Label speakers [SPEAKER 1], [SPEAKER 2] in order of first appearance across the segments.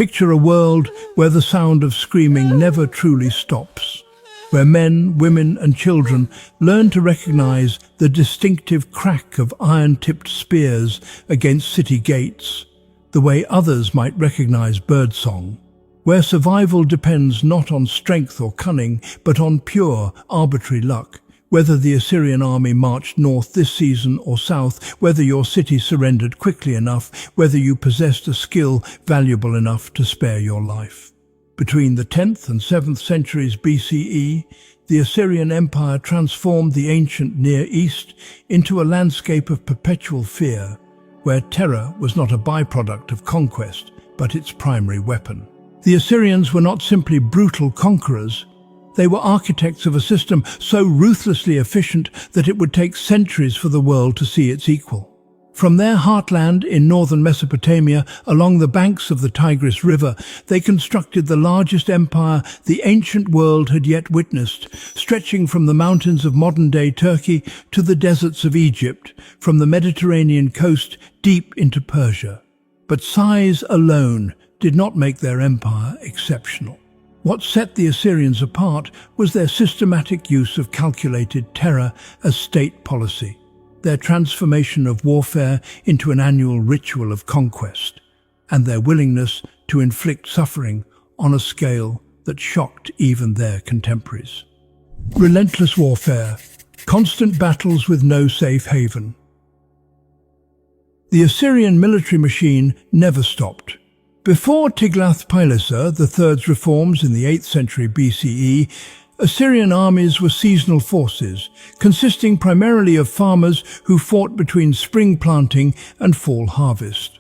[SPEAKER 1] Picture a world where the sound of screaming never truly stops, where men, women and children learn to recognize the distinctive crack of iron-tipped spears against city gates, the way others might recognize birdsong, where survival depends not on strength or cunning, but on pure, arbitrary luck. Whether the Assyrian army marched north this season or south, whether your city surrendered quickly enough, whether you possessed a skill valuable enough to spare your life. Between the 10th and 7th centuries BCE, the Assyrian Empire transformed the ancient Near East into a landscape of perpetual fear, where terror was not a byproduct of conquest, but its primary weapon. The Assyrians were not simply brutal conquerors. They were architects of a system so ruthlessly efficient that it would take centuries for the world to see its equal. From their heartland in northern Mesopotamia, along the banks of the Tigris River, they constructed the largest empire the ancient world had yet witnessed, stretching from the mountains of modern-day Turkey to the deserts of Egypt, from the Mediterranean coast deep into Persia. But size alone did not make their empire exceptional. What set the Assyrians apart was their systematic use of calculated terror as state policy, their transformation of warfare into an annual ritual of conquest, and their willingness to inflict suffering on a scale that shocked even their contemporaries. Relentless warfare, constant battles with no safe haven. The Assyrian military machine never stopped. Before Tiglath-Pileser III's reforms in the 8th century BCE, Assyrian armies were seasonal forces, consisting primarily of farmers who fought between spring planting and fall harvest.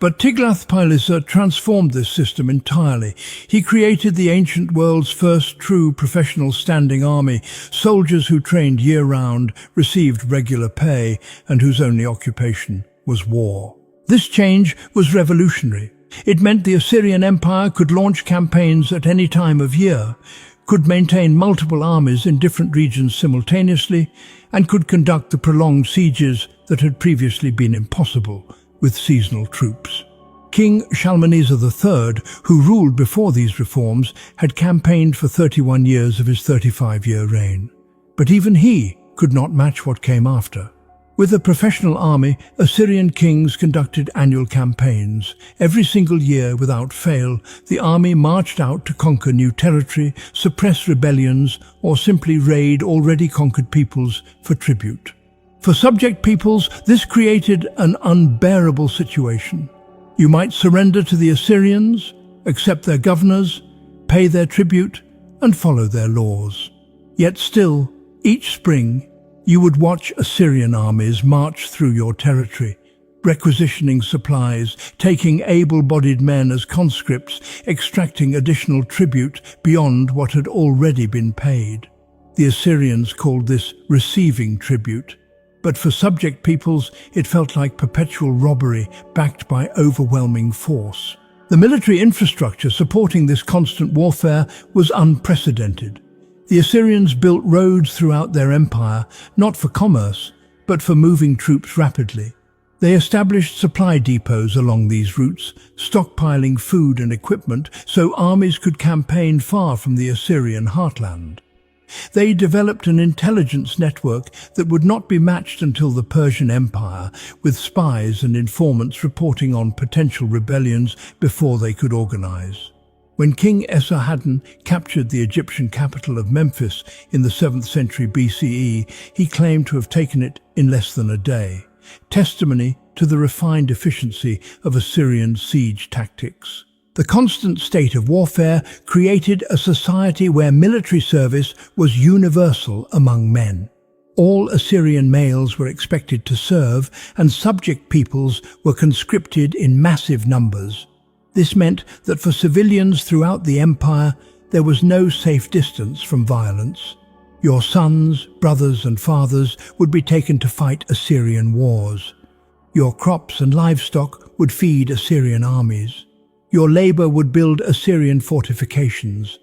[SPEAKER 1] But Tiglath-Pileser transformed this system entirely. He created the ancient world's first true professional standing army, soldiers who trained year-round, received regular pay, and whose only occupation was war. This change was revolutionary. It meant the Assyrian Empire could launch campaigns at any time of year, could maintain multiple armies in different regions simultaneously, and could conduct the prolonged sieges that had previously been impossible with seasonal troops. King Shalmaneser III, who ruled before these reforms, had campaigned for 31 years of his 35-year reign. But even he could not match what came after. With a professional army, Assyrian kings conducted annual campaigns. Every single year, without fail, the army marched out to conquer new territory, suppress rebellions, or simply raid already conquered peoples for tribute. For subject peoples, this created an unbearable situation. You might surrender to the Assyrians, accept their governors, pay their tribute, and follow their laws. Yet still, each spring, you would watch Assyrian armies march through your territory, requisitioning supplies, taking able-bodied men as conscripts, extracting additional tribute beyond what had already been paid. The Assyrians called this receiving tribute, but for subject peoples it felt like perpetual robbery backed by overwhelming force. The military infrastructure supporting this constant warfare was unprecedented. The Assyrians built roads throughout their empire, not for commerce, but for moving troops rapidly. They established supply depots along these routes, stockpiling food and equipment so armies could campaign far from the Assyrian heartland. They developed an intelligence network that would not be matched until the Persian Empire, with spies and informants reporting on potential rebellions before they could organize. When King Esarhaddon captured the Egyptian capital of Memphis in the 7th century BCE, he claimed to have taken it in less than a day, testimony to the refined efficiency of Assyrian siege tactics. The constant state of warfare created a society where military service was universal among men. All Assyrian males were expected to serve, and subject peoples were conscripted in massive numbers. This meant that for civilians throughout the empire, there was no safe distance from violence. Your sons, brothers and fathers would be taken to fight Assyrian wars. Your crops and livestock would feed Assyrian armies. Your labor would build Assyrian fortifications.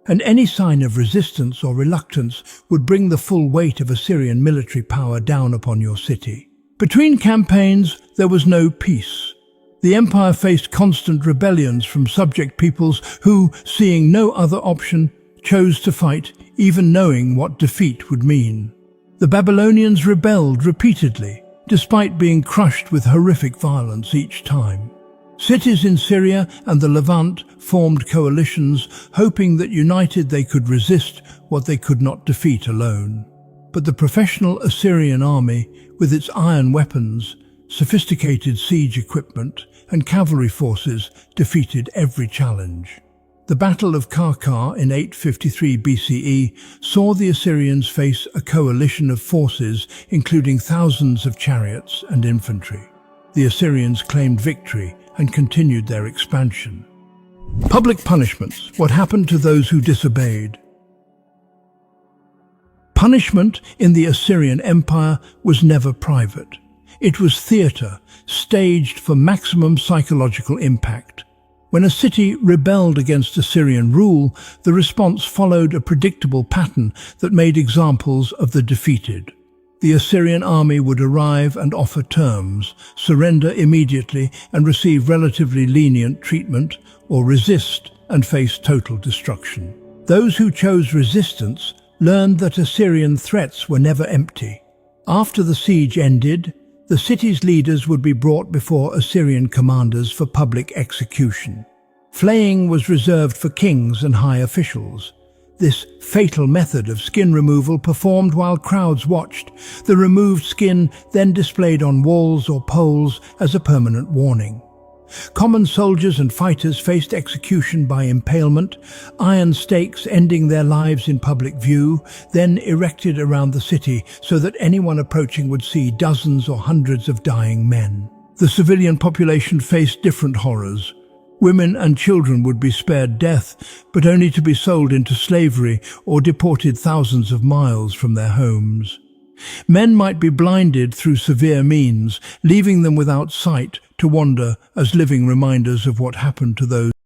[SPEAKER 1] And any sign of resistance or reluctance would bring the full weight of Assyrian military power down upon your city. Between campaigns, there was no peace. The empire faced constant rebellions from subject peoples who, seeing no other option, chose to fight, even knowing what defeat would mean. The Babylonians rebelled repeatedly, despite being crushed with horrific violence each time. Cities in Syria and the Levant formed coalitions, hoping that united they could resist what they could not defeat alone. But the professional Assyrian army, with its iron weapons, sophisticated siege equipment, and cavalry forces, defeated every challenge. The Battle of Karkar in 853 BCE saw the Assyrians face a coalition of forces, including thousands of chariots and infantry. The Assyrians claimed victory and continued their expansion. Public punishments. What happened to those who disobeyed? Punishment in the Assyrian Empire was never private. It was theatre, staged for maximum psychological impact. When a city rebelled against Assyrian rule, the response followed a predictable pattern that made examples of the defeated. The Assyrian army would arrive and offer terms, surrender immediately and receive relatively lenient treatment, or resist and face total destruction. Those who chose resistance learned that Assyrian threats were never empty. After the siege ended, the city's leaders would be brought before Assyrian commanders for public execution. Flaying was reserved for kings and high officials. This fatal method of skin removal performed while crowds watched, the removed skin then displayed on walls or poles as a permanent warning. Common soldiers and fighters faced execution by impalement, iron stakes ending their lives in public view, then erected around the city so that anyone approaching would see dozens or hundreds of dying men. The civilian population faced different horrors. Women and children would be spared death, but only to be sold into slavery or deported thousands of miles from their homes. Men might be blinded through severe means, leaving them without sight to wander as living reminders of what happened to those